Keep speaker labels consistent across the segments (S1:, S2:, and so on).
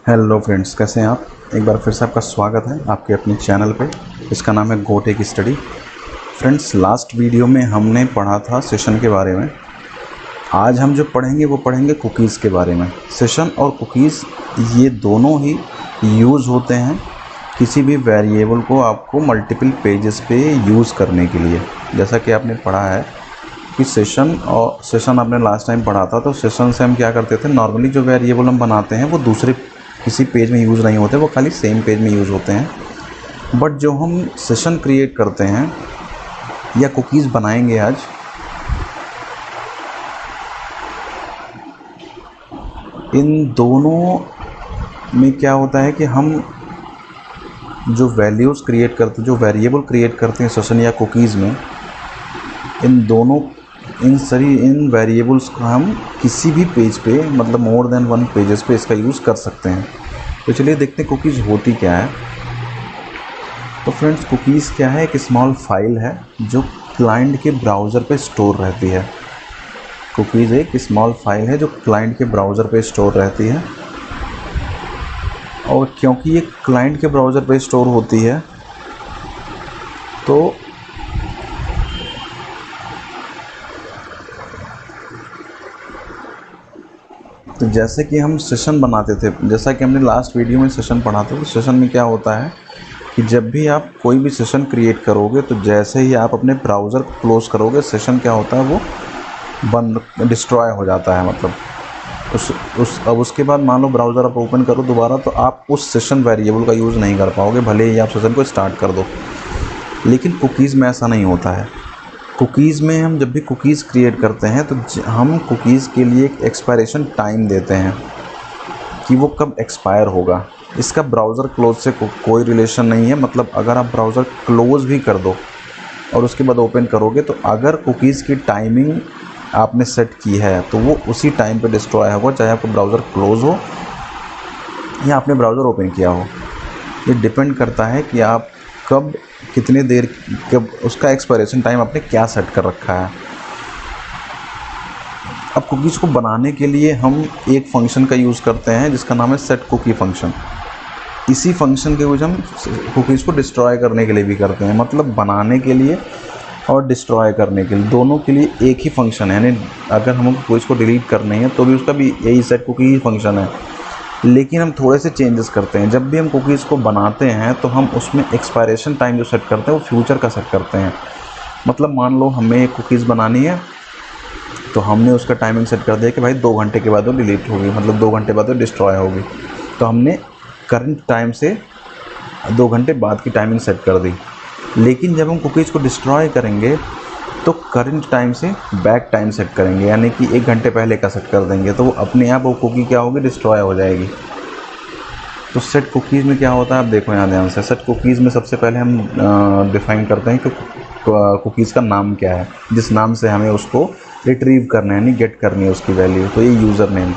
S1: Hello friends, कैसे हैं आप। एक बार फिर से आपका स्वागत है आपके अपने चैनल पे। इसका नाम है गोटेक स्टडी। फ्रेंड्स, लास्ट वीडियो में हमने पढ़ा था सेशन के बारे में। आज हम जो पढ़ेंगे वो पढ़ेंगे कुकीज़ के बारे में। सेशन और कुकीज़ ये दोनों ही यूज़ होते हैं किसी भी वेरिएबल को आपको मल्टीपल पेजेस पे यूज़ करने के लिए। जैसा कि आपने पढ़ा है कि सेशन आपने लास्ट टाइम पढ़ा था, तो सेशन से हम क्या करते थे, नॉर्मली जो वेरिएबल हम बनाते हैं वो दूसरे किसी पेज में यूज़ नहीं होते, वो खाली सेम पेज में यूज़ होते हैं। बट जो हम सेशन क्रिएट करते हैं या कुकीज़ बनाएंगे आज, इन दोनों में क्या होता है कि हम जो वैल्यूज़ क्रिएट करते, जो वेरिएबल क्रिएट करते हैं सेशन या कुकीज़ में, इन वेरिएबल्स को हम किसी भी पेज पे, मतलब मोर देन वन पेजेस पे इसका यूज़ कर सकते हैं। तो चलिए देखते हैं कुकीज़ होती क्या है। तो फ्रेंड्स, कुकीज़ क्या है, एक स्मॉल फाइल है जो क्लाइंट के ब्राउज़र पे स्टोर रहती है। कुकीज़ एक स्मॉल फाइल है जो क्लाइंट के ब्राउज़र पे स्टोर रहती है, और क्योंकि ये क्लाइंट के ब्राउज़र पे स्टोर होती है तो जैसे कि हम सेशन बनाते थे, जैसा कि हमने लास्ट वीडियो में सेशन पढ़ा था, तो सेशन में क्या होता है कि जब भी आप कोई भी सेशन क्रिएट करोगे तो जैसे ही आप अपने ब्राउज़र को क्लोज़ करोगे, सेशन क्या होता है, वो डिस्ट्रॉय हो जाता है। मतलब अब उसके बाद मान लो ब्राउज़र आप ओपन करो दोबारा, तो आप उस सेशन वेरिएबल का यूज़ नहीं कर पाओगे, भले ही आप सेशन को स्टार्ट कर दो। लेकिन कुकीज़ में ऐसा नहीं होता है। कुकीज़ में हम जब भी कुकीज़ क्रिएट करते हैं तो हम कुकीज़ के लिए एक एक्सपायरेशन टाइम देते हैं कि वो कब एक्सपायर होगा। इसका ब्राउज़र क्लोज से कोई रिलेशन नहीं है। मतलब अगर आप ब्राउज़र क्लोज़ भी कर दो और उसके बाद ओपन करोगे, तो अगर कुकीज़ की टाइमिंग आपने सेट की है तो वो उसी टाइम पे डिस्ट्रॉय होगा, चाहे आपका ब्राउज़र क्लोज़ हो या आपने ब्राउज़र ओपन किया हो। ये डिपेंड करता है कि आप कब, कितने देर, कब उसका एक्सपायरेशन टाइम आपने क्या सेट कर रखा है। अब कुकीज़ को बनाने के लिए हम एक फंक्शन का यूज़ करते हैं जिसका नाम है सेट कुकी फंक्शन। इसी फंक्शन के यूज़ हम कुकीज़ को डिस्ट्रॉय करने के लिए भी करते हैं। मतलब बनाने के लिए और डिस्ट्रॉय करने के लिए, दोनों के लिए एक ही फंक्शन है। यानी अगर हम कुकीज़ को डिलीट करने हैं तो भी उसका भी यही सेट कुकी ही फंक्शन है, लेकिन हम थोड़े से चेंजेस करते हैं। जब भी हम कुकीज़ को बनाते हैं तो हम उसमें एक्सपायरेशन टाइम जो सेट करते हैं वो फ्यूचर का सेट करते हैं। मतलब मान लो हमें एक कुकीज़ बनानी है, तो हमने उसका टाइमिंग सेट कर दिया कि भाई 2 घंटे के बाद वो डिलीट होगी, मतलब 2 घंटे बाद वो डिस्ट्रॉय होगी। तो हमने करंट टाइम से 2 घंटे बाद की टाइमिंग सेट कर दी। लेकिन जब हम कुकीज़ को डिस्ट्रॉय करेंगे तो करंट टाइम से बैक टाइम सेट करेंगे, यानी कि 1 घंटे पहले का सेट कर देंगे, तो वो अपने आप वो कुकी क्या होगी, डिस्ट्रॉय हो जाएगी। तो सेट कुकीज़ में क्या होता है, आप देखो यहाँ ध्यान से। सेट कुकीज़ में सबसे पहले हम डिफ़ाइन करते हैं कि कुकीज़ का नाम क्या है, जिस नाम से हमें उसको रिट्रीव करना है, यानी गेट करनी है उसकी वैल्यू, तो ये यूज़र नेम।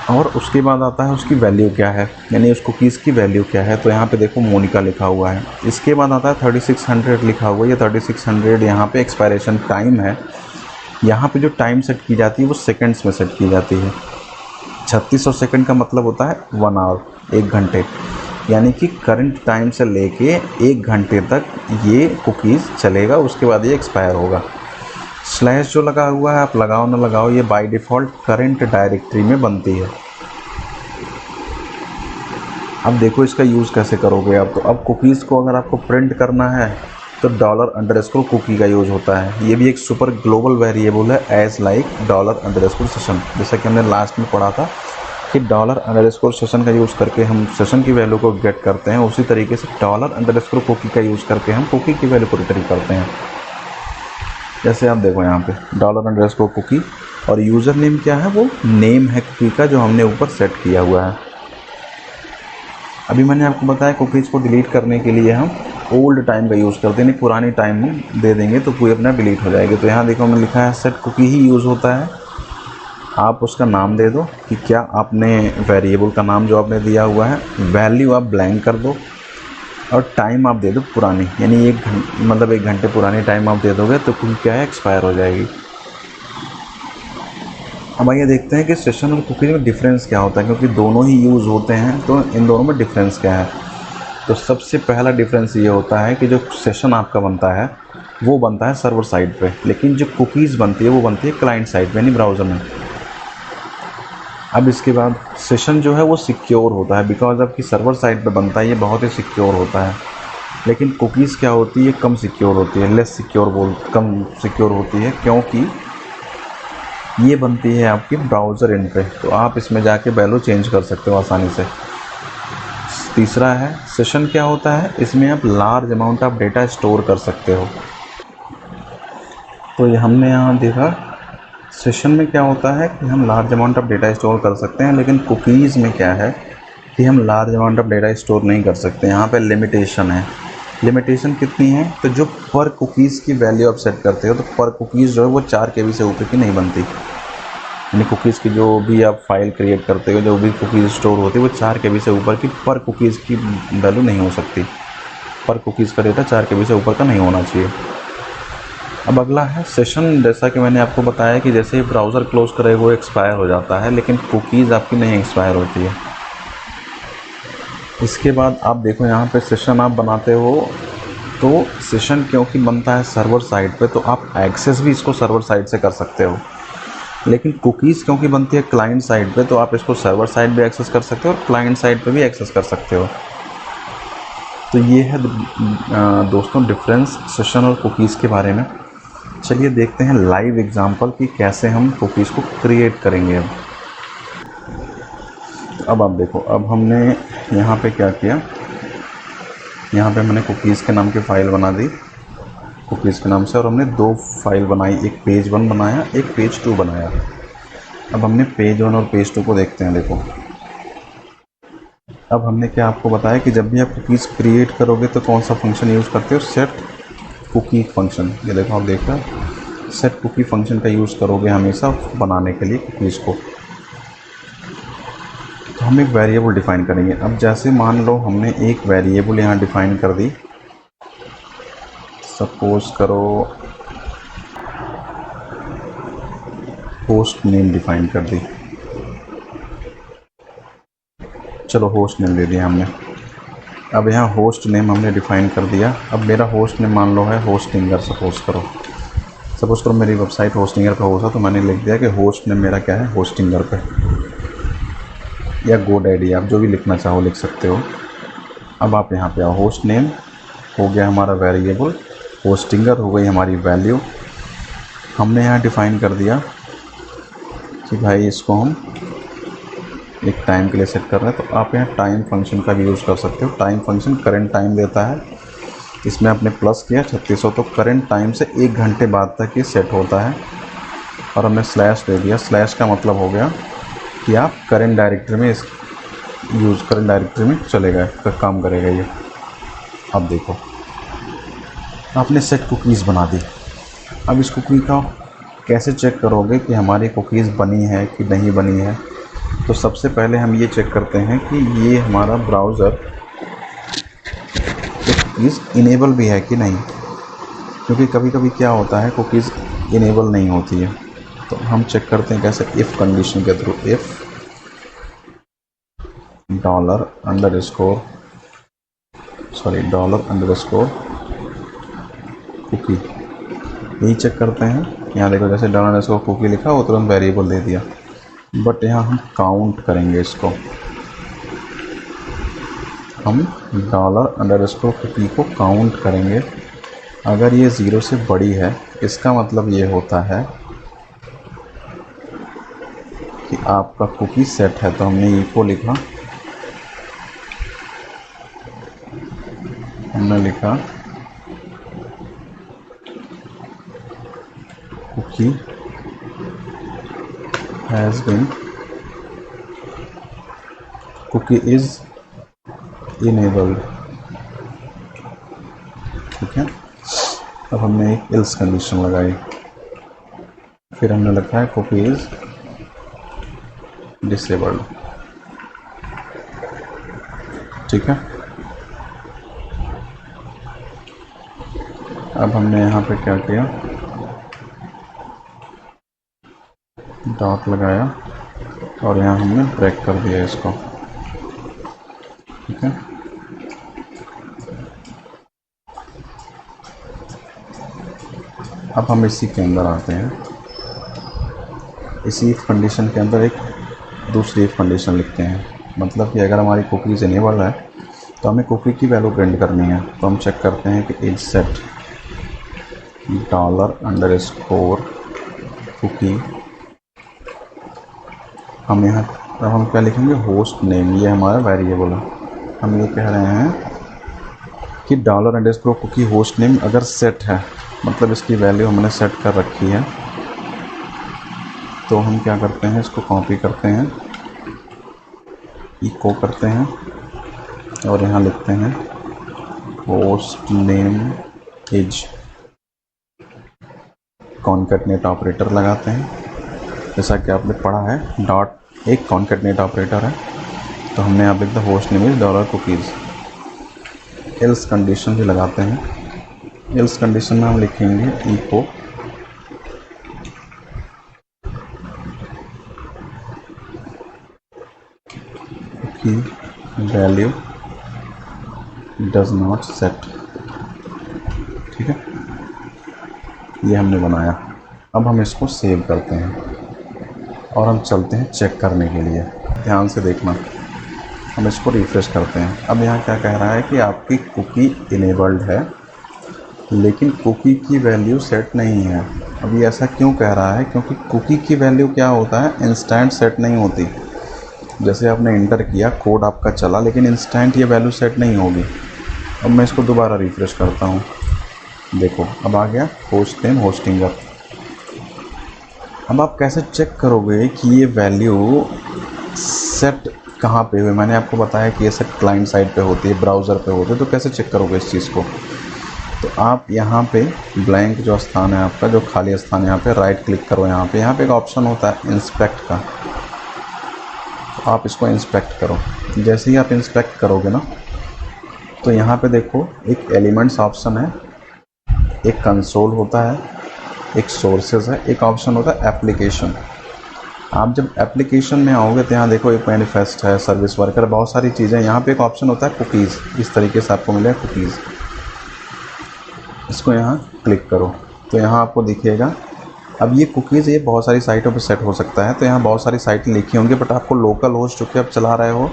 S1: और उसके बाद आता है उसकी वैल्यू क्या है, यानी उस कुकीज़ की वैल्यू क्या है। तो यहाँ पे देखो मोनिका लिखा हुआ है। इसके बाद आता है 3600 लिखा हुआ है। ये 3600 यहाँ पे एक्सपायरेशन टाइम है। यहाँ पे जो टाइम सेट की जाती है वो सेकंड्स में सेट की जाती है। 3600 सेकंड का मतलब होता है 1 आवर, 1 घंटे। यानी कि करंट टाइम से लेके 1 घंटे तक ये कुकीज़ चलेगा, उसके बाद ये एक्सपायर होगा। स्लैश जो लगा हुआ है, आप लगाओ ना लगाओ, ये बाय डिफ़ॉल्ट करंट डायरेक्टरी में बनती है। अब देखो इसका यूज़ कैसे करोगे आप। तो अब कुकीज़ को अगर आपको प्रिंट करना है तो $_cookie का यूज़ होता है। ये भी एक सुपर ग्लोबल वेरिएबल है, एज लाइक $_session। जैसा कि हमने लास्ट में पढ़ा था कि $_session का यूज़ करके हम सेशन की वैल्यू को गेट करते हैं, उसी तरीके से $_cookie का यूज़ करके हम कुकी की वैल्यू को रिट्रीव करते हैं। जैसे आप देखो यहाँ पे $_cookie, और यूज़र नेम क्या है, वो नेम है कुकी का जो हमने ऊपर सेट किया हुआ है। अभी मैंने आपको बताया कुकीज़ को डिलीट करने के लिए हम ओल्ड टाइम का यूज़ करते हैं, पुरानी टाइम हम दे देंगे तो कोई अपना डिलीट हो जाएगी। तो यहाँ देखो हमने लिखा है सेट कुकी ही यूज़ होता है। आप उसका नाम दे दो कि क्या आपने वेरिएबल का नाम जो आपने दिया हुआ है, वैल्यू आप ब्लैंक कर दो, और टाइम आप दे दो पुरानी, यानी 1 घंटे पुरानी टाइम आप दे दोगे तो कुकी क्या है, एक्सपायर हो जाएगी। अब आइए देखते हैं कि सेशन और कुकी में डिफरेंस क्या होता है, क्योंकि दोनों ही यूज़ होते हैं, तो इन दोनों में डिफरेंस क्या है। तो सबसे पहला डिफरेंस ये होता है कि जो सेशन आपका बनता है वो बनता है सर्वर साइड पे, लेकिन जो कुकीज़ बनती है वो बनती है क्लाइंट साइड पे, यानी ब्राउज़र में। अब इसके बाद सेशन जो है वो सिक्योर होता है, बिकॉज आपकी सर्वर साइड पे बनता है, ये बहुत ही सिक्योर होता है। लेकिन कुकीज़ क्या होती है, कम सिक्योर होती है, कम सिक्योर होती है, क्योंकि ये बनती है आपकी ब्राउज़र एंड पे, तो आप इसमें जाके वैल्यू चेंज कर सकते हो आसानी से। तीसरा है सेशन क्या होता है, इसमें आप large amount of data store कर सकते हो। तो ये हमने यहाँ देखा सेशन में क्या होता है कि हम large amount of data store कर सकते हैं, लेकिन कुकीज़ में क्या है कि हम large amount of data store नहीं कर सकते। यहाँ पे लिमिटेशन है। लिमिटेशन कितनी है, तो जो पर कुकीज़ की वैल्यू आप सेट करते हो, तो पर कुकीज़ जो है वो 4 KB से ऊपर की नहीं बनती। यानी कुकीज़ की जो भी आप फाइल क्रिएट करते हो, जो भी कुकीज़ स्टोर होती है, वो 4 KB से ऊपर की पर कुकीज़ की वैल्यू नहीं हो सकती। पर कुकीज़ का डेटा 4 KB से ऊपर का नहीं होना चाहिए। अब अगला है सेशन। जैसा कि मैंने आपको बताया कि जैसे ही ब्राउज़र क्लोज़ करे वो एक्सपायर हो जाता है, लेकिन कुकीज़ आपकी नहीं एक्सपायर होती है। इसके बाद आप देखो यहाँ पे सेशन आप बनाते हो, तो सेशन क्योंकि बनता है सर्वर साइड पे, तो आप एक्सेस भी इसको सर्वर साइड से कर सकते हो। लेकिन कुकीज़ क्योंकि बनती है क्लाइंट साइड पे, तो आप इसको सर्वर साइड भी एक्सेस कर सकते हो और क्लाइंट साइड पे भी एक्सेस कर सकते हो। तो ये है दोस्तों डिफरेंस सेशन और कुकीज़ के बारे में। चलिए देखते हैं लाइव एग्जांपल कि कैसे हम कुकीज़ को क्रिएट करेंगे। अब आप देखो, अब हमने यहाँ पे क्या किया, यहाँ पे मैंने कुकीज़ के नाम की फ़ाइल बना दी कुकीज़ के नाम से, और हमने 2 फाइल बनाई, एक पेज 1 बनाया, एक पेज 2 बनाया। अब हमने पेज 1 और पेज 2 को देखते हैं। देखो अब हमने क्या आपको बताया कि जब भी आप कुकीज़ क्रिएट करोगे तो कौन सा फंक्शन यूज़ करते हो, सेट कुकी फंक्शन। ये देखो आप देख रहे हो, सेट कुकी फंक्शन का यूज़ करोगे हमेशा बनाने के लिए कुकीज़ को। तो हम एक वेरिएबल डिफ़ाइन करेंगे। अब जैसे मान लो हमने एक वेरिएबल यहाँ डिफ़ाइन कर दी, सपोज करो होस्ट नेम डिफ़ाइन कर दी। चलो होस्ट नेम दे दिया हमने। अब यहाँ होस्ट नेम हमने डिफ़ाइन कर दिया। अब मेरा होस्ट नेम मान लो है होस्टिंगर। सपोज़ करो मेरी वेबसाइट होस्टिंगर पे होता, तो मैंने लिख दिया कि होस्ट नेम मेरा क्या है, होस्टिंगर पे, या GoDaddy, आप जो भी लिखना चाहो लिख सकते हो। अब आप यहाँ पे आओ, होस्ट नेम हो गया हमारा वेरिएबल, होस्टिंगर हो गई हमारी वैल्यू। हमने यहाँ डिफ़ाइन कर दिया कि भाई इसको हम एक टाइम के लिए सेट कर रहे हैं, तो आप यहाँ टाइम फंक्शन का भी यूज़ कर सकते हो। टाइम फंक्शन करंट टाइम देता है, इसमें आपने प्लस किया 3600, तो करंट टाइम से 1 घंटे बाद तक ये सेट होता है। और हमने स्लैश दे दिया। स्लैश का मतलब हो गया कि आप करंट डायरेक्टरी में चलेगा, काम करेगा ये। अब देखो आपने सेट कुकीज़ बना दी। अब इस कुकी का कैसे चेक करोगे कि हमारी कुकीज़ बनी है कि नहीं बनी है, तो सबसे पहले हम ये चेक करते हैं कि ये हमारा ब्राउज़र कुकीज़ इनेबल भी है कि नहीं, क्योंकि कभी कभी क्या होता है कुकीज़ इनेबल नहीं होती है। तो हम चेक करते हैं कैसे, इफ़ कंडीशन के थ्रू, इफ़ $_ कुकी, यही चेक करते हैं। यहाँ देखो जैसे $_ कुकी लिखा वो तुरंत वेरिएबल दे दिया, बट यहाँ हम काउंट करेंगे इसको। हम $_ कुकी को काउंट करेंगे। अगर ये 0 से बड़ी है, इसका मतलब ये होता है कि आपका कुकी सेट है। तो हमने इको लिखा, हमने लिखा cookie has been, cookie is enabled. ठीक है। अब हमने एक एल्स कंडीशन लगाई, फिर हमने लिखा है कुकी इज़ डिसेबल्ड। ठीक है। अब हमने यहाँ पे क्या किया, डॉट लगाया और यहाँ हमने ब्रेक कर दिया इसको, ठीक है। अब हम इसी के अंदर आते हैं, इसी कंडीशन के अंदर एक दूसरी कंडीशन लिखते हैं, मतलब कि अगर हमारी कुकीज़ इनेबल है तो हमें कुकी की वैल्यू प्रिंट करनी है। तो हम चेक करते हैं कि इज सेट $_ कुकी, हम यहाँ अब हम क्या लिखेंगे, होस्ट नेम, ये हमारा वेरिएबल है। हम ये कह रहे हैं कि $_ कुकी होस्ट नेम अगर सेट है, मतलब इसकी वैल्यू हमने सेट कर रखी है, तो हम क्या करते हैं, इसको कॉपी करते हैं, इको करते हैं और यहाँ लिखते हैं होस्ट नेम इज, कॉन्कैटनेट ऑपरेटर लगाते हैं। जैसा कि आपने पढ़ा है, डॉट एक कॉन्कैटनेट ऑपरेटर है, तो हमने यहाँ लिख दिया host name is $cookies. Else condition भी लगाते हैं। एल्स कंडीशन में हम लिखेंगे इको की वैल्यू डज नॉट सेट, ठीक है। ये हमने बनाया। अब हम इसको सेव करते हैं और हम चलते हैं चेक करने के लिए। ध्यान से देखना, हम इसको रिफ्रेश करते हैं। अब यहाँ क्या कह रहा है कि आपकी कुकी इनेबल्ड है लेकिन कुकी की वैल्यू सेट नहीं है। अब ये ऐसा क्यों कह रहा है, क्योंकि कुकी की वैल्यू क्या होता है, इंस्टेंट सेट नहीं होती। जैसे आपने इंटर किया, कोड आपका चला, लेकिन इंस्टेंट ये वैल्यू सेट नहीं होगी। अब मैं इसको दोबारा रिफ्रेश करता हूँ, देखो अब आ गया होस्ट नेम होस्टिंगर। अब आप कैसे चेक करोगे कि ये वैल्यू सेट कहाँ पे हुई। मैंने आपको बताया कि ये सेट क्लाइंट साइड पे होती है, ब्राउज़र पे होती है। तो कैसे चेक करोगे इस चीज़ को, तो आप यहाँ पे ब्लैंक जो स्थान है आपका, जो खाली स्थान है, यहाँ पे राइट क्लिक करो। यहाँ पे एक ऑप्शन होता है इंस्पेक्ट का, तो आप इसको इंस्पेक्ट करो। जैसे ही आप इंस्पेक्ट करोगे ना, तो यहाँ पे देखो एक एलिमेंट्स ऑप्शन है, एक कंसोल होता है, एक सोर्सेज है, एक ऑप्शन होता है एप्लीकेशन। आप जब एप्लीकेशन में आओगे तो यहाँ देखो एक मैनिफेस्ट है, सर्विस वर्कर, बहुत सारी चीज़ें। यहाँ पे एक ऑप्शन होता है कुकीज़, इस तरीके से आपको मिलेगा कुकीज़। इसको यहाँ क्लिक करो तो यहाँ आपको दिखेगा। अब ये कुकीज़ ये बहुत सारी साइटों पे सेट हो सकता है, तो यहाँ बहुत सारी साइटें लिखी होंगी, बट आपको लोकल होस्ट चूँकि आप चला रहे हो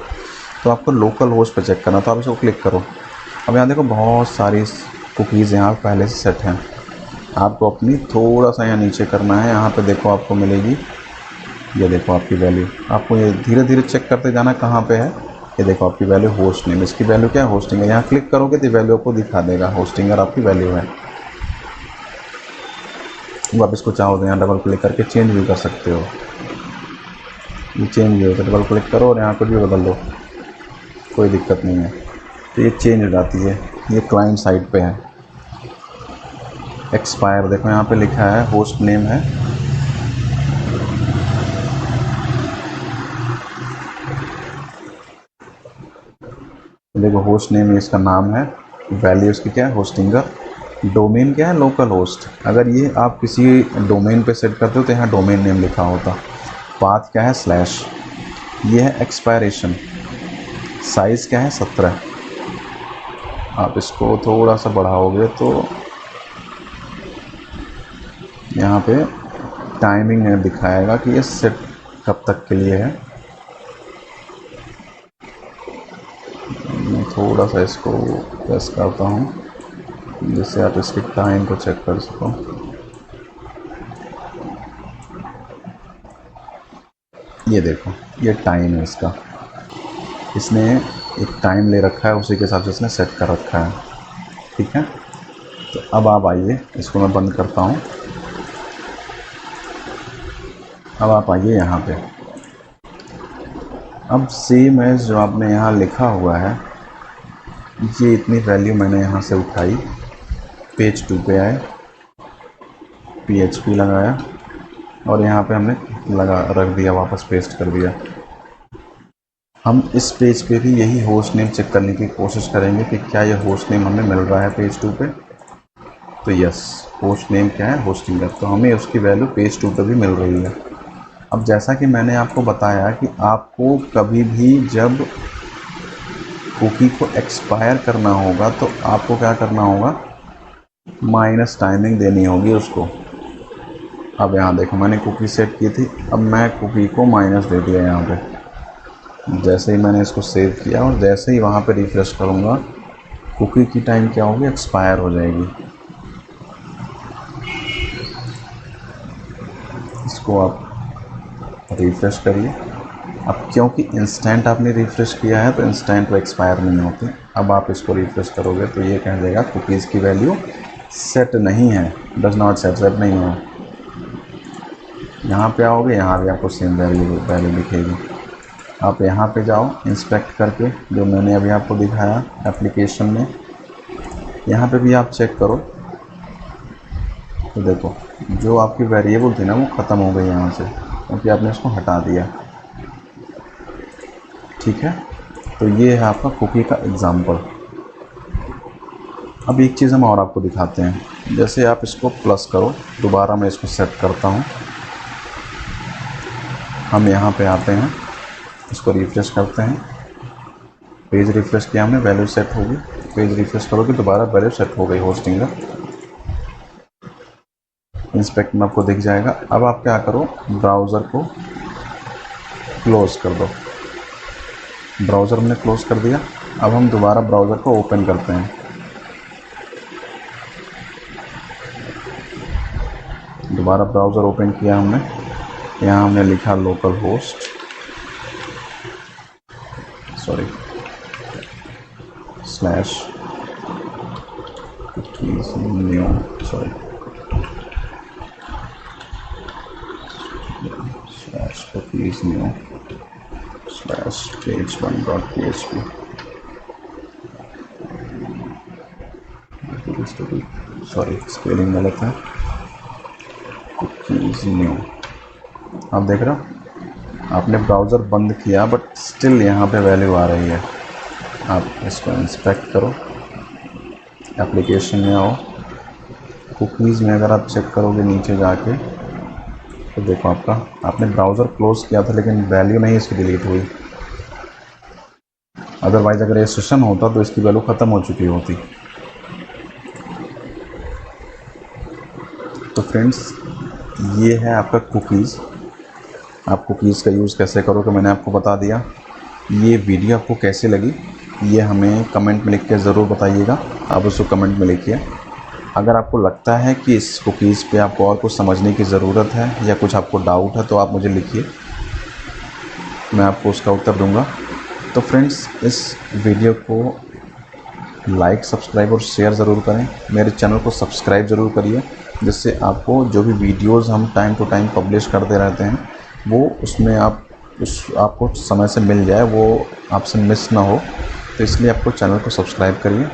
S1: तो आपको लोकल होस्ट पे चेक करना। तो आप इसको क्लिक करो। अब यहाँ देखो बहुत सारी कुकीज़ यहाँ पहले से सेट हैं। आपको अपनी थोड़ा सा यहाँ नीचे करना है। यहाँ पे देखो आपको मिलेगी, ये देखो आपकी वैल्यू। आपको ये धीरे धीरे चेक करते जाना कहाँ पे है। ये देखो आपकी वैल्यू होस्ट नेम, इसकी वैल्यू क्या है, होस्टिंगर। यहाँ क्लिक करोगे तो वैल्यू आपको दिखा देगा, होस्टिंगर आपकी वैल्यू है। अब आप इसको चाहो तो यहाँ डबल क्लिक करके चेंज भी कर सकते हो। ये चेंज भी होता है, डबल क्लिक करो और यहाँ कुछ भी बदल दो, कोई दिक्कत नहीं है। तो ये चेंज हो जाती है। ये क्लाइंट साइड पे है। एक्सपायर देखो यहाँ पे लिखा है, होस्ट नेम है, देखो होस्ट नेम इसका नाम है, वैल्यू इसकी क्या है, होस्टिंगर। डोमेन क्या है, लोकल होस्ट। अगर ये आप किसी डोमेन पे सेट करते हो तो यहाँ डोमेन नेम लिखा होता। पाथ क्या है, स्लैश। ये है एक्सपायरेशन। साइज़ क्या है, 17। आप इसको थोड़ा सा बढ़ाओगे तो यहाँ पे टाइमिंग दिखाएगा कि ये सेट कब तक के लिए है। मैं थोड़ा सा इसको प्रेस करता हूँ जिससे आप इसके टाइम को चेक कर सको। ये देखो ये टाइम है इसका, इसने एक टाइम ले रखा है, उसी के हिसाब से इसने सेट कर रखा है। ठीक है, तो अब आप आइए, इसको मैं बंद करता हूँ। अब आप आइए यहाँ पे। अब सेम एज जो आपने यहाँ लिखा हुआ है, ये इतनी वैल्यू मैंने यहाँ से उठाई, पेज 2 पे आए, PHP लगाया और यहाँ पे हमने रख दिया, वापस पेस्ट कर दिया। हम इस पेज पे भी यही होस्ट नेम चेक करने की कोशिश करेंगे कि क्या ये होस्ट नेम हमें मिल रहा है पेज 2 पे। तो यस, होस्ट नेम क्या है, होस्टिंगर। तो हमें उसकी वैल्यू पेज 2 पे भी मिल रही है। अब जैसा कि मैंने आपको बताया कि आपको कभी भी जब कुकी को एक्सपायर करना होगा तो आपको क्या करना होगा, माइनस टाइमिंग देनी होगी उसको। अब यहाँ देखो मैंने कुकी सेट की थी, अब मैं कुकी को माइनस दे दिया यहाँ पे। जैसे ही मैंने इसको सेव किया और जैसे ही वहाँ पे रिफ्रेश करूँगा, कुकी की टाइम क्या होगी, एक्सपायर हो जाएगी। इसको आप रिफ्रेश करिए। अब क्योंकि इंस्टेंट आपने रिफ्रेश किया है तो इंस्टेंट वो एक्सपायर नहीं होती। अब आप इसको रिफ्रेश करोगे तो ये कह देगा कुकीज़ की वैल्यू सेट नहीं है, डज नॉट सेट नहीं है। यहाँ पे आओगे, यहाँ भी आपको सेम वैल्यू दिखेगी। आप यहाँ पे जाओ इंस्पेक्ट करके, जो मैंने अभी आपको दिखाया एप्लीकेशन में, यहाँ पे भी आप चेक करो तो देखो जो आपकी वेरिएबल थी ना वो ख़त्म हो गई यहाँ से, क्योंकि आपने इसको हटा दिया। ठीक है, तो ये है आपका कुकी का एग्ज़ाम्पल। अब एक चीज़ हम और आपको दिखाते हैं। जैसे आप इसको प्लस करो, दोबारा मैं इसको सेट करता हूँ। हम यहाँ पे आते हैं, इसको रिफ्रेश करते हैं। पेज रिफ्रेश किया हमने, वैल्यू सेट होगी। पेज रिफ्रेश करोगे दोबारा वैल्यू सेट हो गई होस्टिंग का। इंस्पेक्ट में आपको दिख जाएगा। अब आप क्या करो, ब्राउज़र को क्लोज़ कर दो। ब्राउज़र हमने क्लोज़ कर दिया। अब हम दोबारा ब्राउज़र को ओपन करते हैं। दोबारा ब्राउज़र ओपन किया हमने, यहाँ हमने लिखा local host, sorry slash new, sorry slash cookies new slash page1.php। Sorry spelling गलत है, कुकीज़ न्यू। आप देख रहे हो, आपने ब्राउज़र बंद किया बट स्टिल यहाँ पे वैल्यू आ रही है। आप इसको इंस्पेक्ट करो, एप्लीकेशन में आओ, कुकीज़ में अगर आप चेक करोगे नीचे जाके तो देखो आपने ब्राउज़र क्लोज़ किया था लेकिन वैल्यू नहीं इसकी डिलीट हुई। अदरवाइज़ अगर ये सेशन होता तो इसकी वैल्यू ख़त्म हो चुकी होती। तो फ्रेंड्स, ये है आपका कुकीज़। आप कुकीज़ का यूज़ कैसे करोगे मैंने आपको बता दिया। ये वीडियो आपको कैसी लगी ये हमें कमेंट में लिख के ज़रूर बताइएगा। आप उसको कमेंट में लिखिए। अगर आपको लगता है कि इस कुकीज़ पे आपको और कुछ समझने की ज़रूरत है या कुछ आपको डाउट है तो आप मुझे लिखिए, मैं आपको उसका उत्तर दूंगा। तो फ्रेंड्स, इस वीडियो को लाइक, सब्सक्राइब और शेयर ज़रूर करें। मेरे चैनल को सब्सक्राइब ज़रूर करिए, जिससे आपको जो भी वीडियोज़ हम टाइम टू टाइम पब्लिश करते रहते हैं वो उसमें आपको समय से मिल जाए, वो आपसे मिस ना हो। तो इसलिए आपको चैनल को सब्सक्राइब करिए।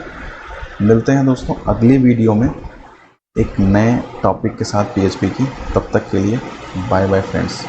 S1: मिलते हैं दोस्तों अगली वीडियो में एक नए टॉपिक के साथ PHP की। तब तक के लिए बाय बाय फ्रेंड्स।